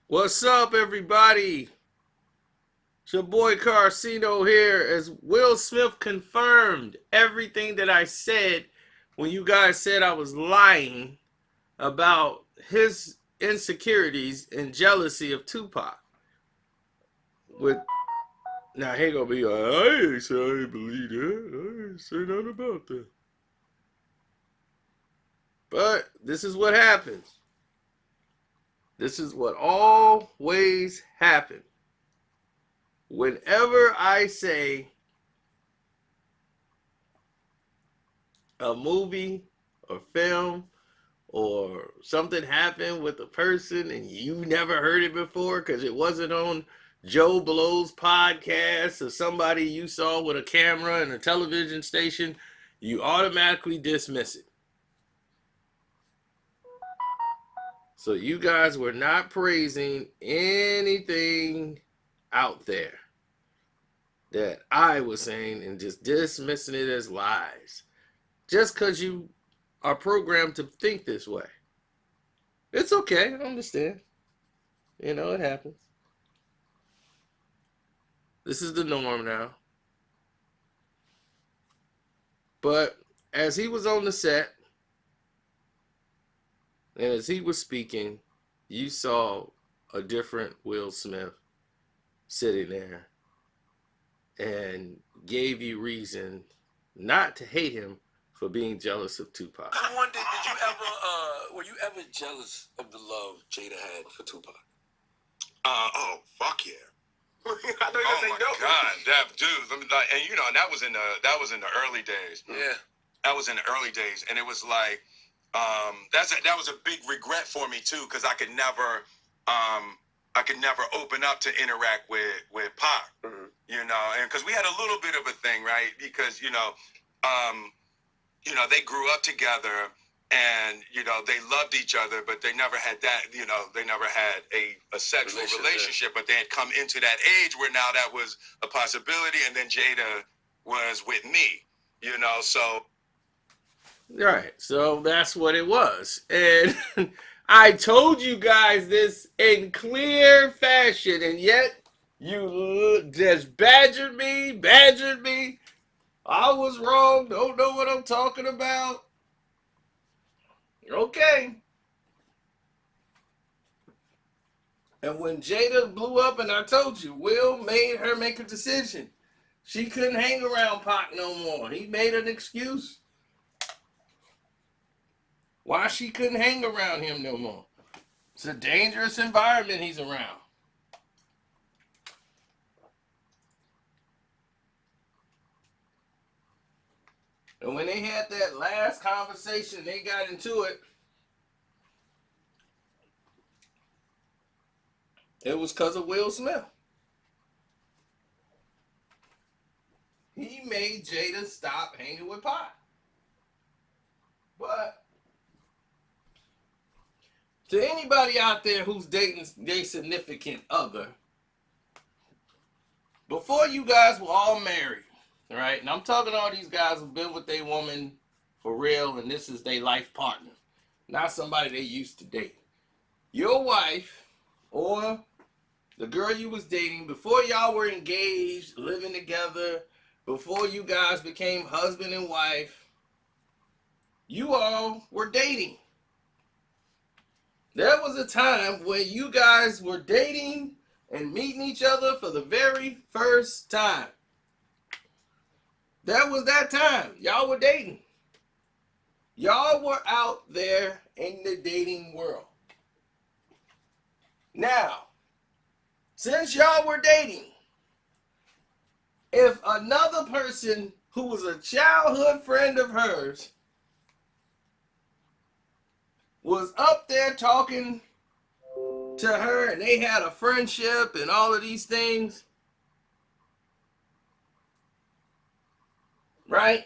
What's up, everybody? It's your boy Carcino here. As Will Smith confirmed everything that I said when you guys said I was lying about his insecurities and jealousy of Tupac. With now he gonna be like, I ain't say I ain't believe that. I ain't say nothing about that. But this is what happens. This is what always happens. Whenever I say a movie or film or something happened with a person and you never heard it before because it wasn't on Joe Blow's podcast or somebody you saw with a camera and a television station, you automatically dismiss it. So you guys were not praising anything out there that I was saying and just dismissing it as lies. Just because you are programmed to think this way. It's okay. I understand. It happens. This is the norm now. But as he was on the set and as he was speaking, you saw a different Will Smith sitting there and gave you reason not to hate him for being jealous of Tupac. I wonder, were you ever jealous of the love Jada had for Tupac? Oh, fuck yeah. I know you're gonna Oh say my no. God, that dude. Let me, and that was in the early days. Yeah. That was in the early days, and it was like, that was a big regret for me too, because I could never open up to interact with Pac, and because we had a little bit of a thing, right? Because they grew up together. And they loved each other, but they never had that. They never had a sexual relationship. But they had come into that age where now that was a possibility. And then Jada was with me. So Right. So that's what it was. And I told you guys this in clear fashion, and yet you just badgered me. I was wrong. Don't know what I'm talking about. Okay. And when Jada blew up, and I told you, Will made her make a decision. She couldn't hang around Pac no more. He made an excuse why she couldn't hang around him no more. It's a dangerous environment he's around. And when they had that last conversation, they got into it. It was because of Will Smith. He made Jada stop hanging with Pac. But to anybody out there who's dating their significant other, before you guys were all married, right? And I'm talking to all these guys who've been with their woman for real, and this is their life partner, not somebody they used to date. Your wife or the girl you was dating, before y'all were engaged, living together, before you guys became husband and wife, you all were dating. There was a time when you guys were dating and meeting each other for the very first time. That was that time. Y'all were dating. Y'all were out there in the dating world. Now, since y'all were dating, if another person who was a childhood friend of hers was up there talking to her and they had a friendship and all of these things, right?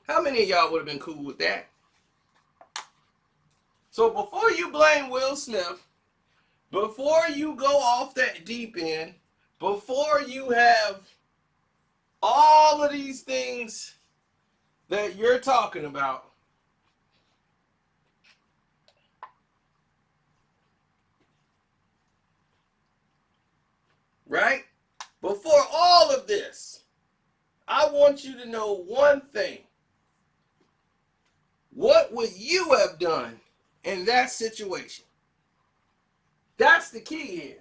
How many of y'all would have been cool with that? So before you blame Will Smith, before you go off that deep end, before you have all of these things that you're talking about, want you to know one thing. What would you have done in that situation? That's the key here.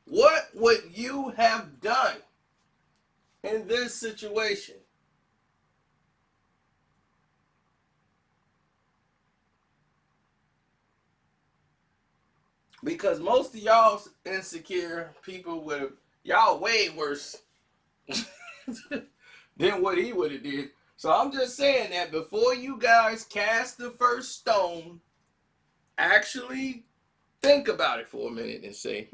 What would you have done in this situation? Because most of y'all insecure people would have, y'all way worse than what he would have did. So I'm just saying that before you guys cast the first stone, actually think about it for a minute and say,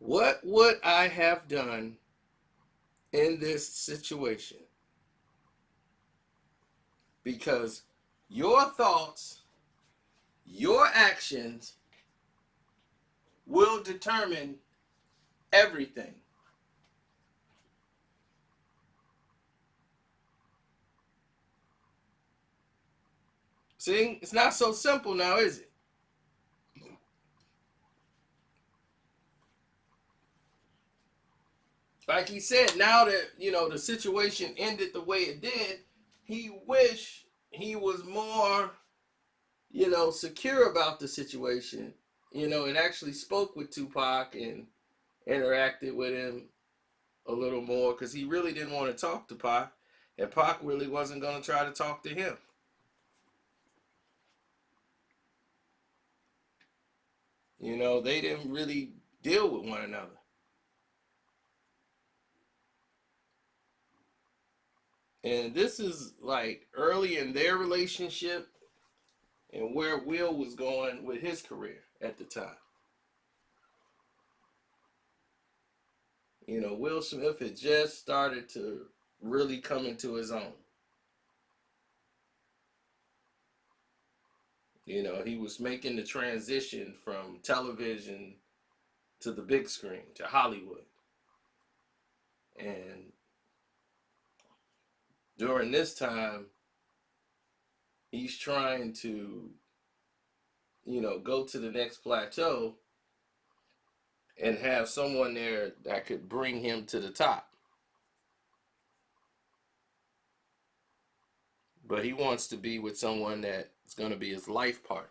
what would I have done in this situation? Because your thoughts, your actions will determine everything. See, it's not so simple now, is it? Like he said, now that, the situation ended the way it did, he wished he was more, secure about the situation, and actually spoke with Tupac and interacted with him a little more, because he really didn't want to talk to Pac, and Pac really wasn't going to try to talk to him. They didn't really deal with one another. And this is like early in their relationship and where Will was going with his career at the time. Will Smith had just started to really come into his own. He was making the transition from television to the big screen, to Hollywood. And during this time, he's trying to, go to the next plateau and have someone there that could bring him to the top. But he wants to be with someone that's going to be his life partner.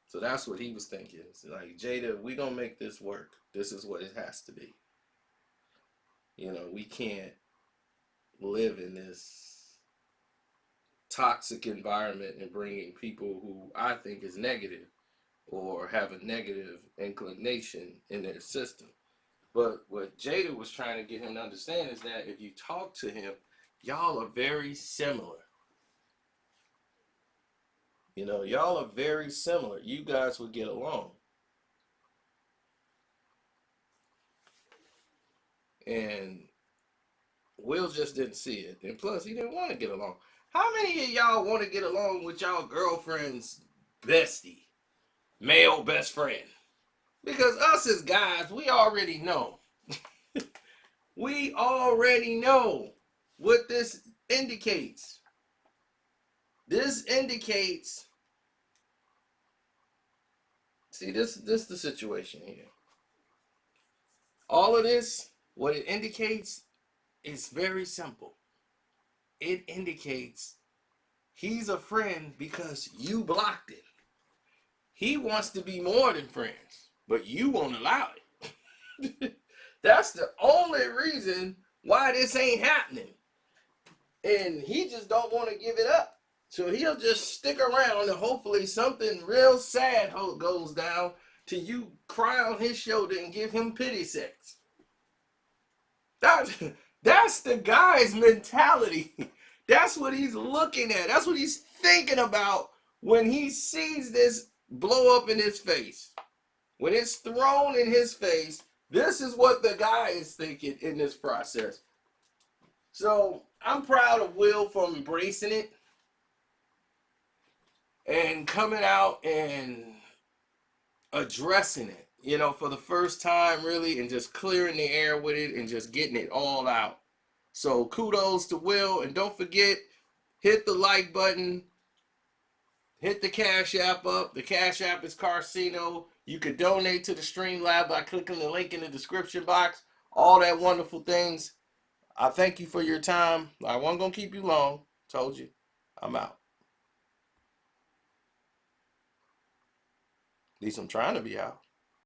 So that's what he was thinking. It's like, Jada, we're going to make this work. This is what it has to be. We can't live in this toxic environment and bringing people who I think is negative or have a negative inclination in their system. But what Jada was trying to get him to understand is that if you talk to him, y'all are very similar. Y'all are very similar. You guys would get along. And Will just didn't see it. And plus, he didn't want to get along. How many of y'all want to get along with y'all girlfriend's bestie? Male best friend? Because us as guys, we already know. We already know what this indicates. This indicates, see, this is the situation here. All of this, what it indicates is very simple. It indicates he's a friend because you blocked it. He wants to be more than friends, but you won't allow it. That's the only reason why this ain't happening. And he just don't want to give it up. So he'll just stick around and hopefully something real sad goes down till you cry on his shoulder and give him pity sex. That's the guy's mentality. That's what he's looking at. That's what he's thinking about when he sees this blow up in his face. When it's thrown in his face, this is what the guy is thinking in this process. So I'm proud of Will for embracing it and coming out and addressing it, for the first time really, and just clearing the air with it and just getting it all out. So kudos to Will, and don't forget, hit the like button, Hit the Cash App up. The Cash App is Carcino. You could donate to the Streamlab by clicking the link in the description box. All that wonderful things. I thank you for your time. I wasn't going to keep you long. Told you. I'm out. At least I'm trying to be out.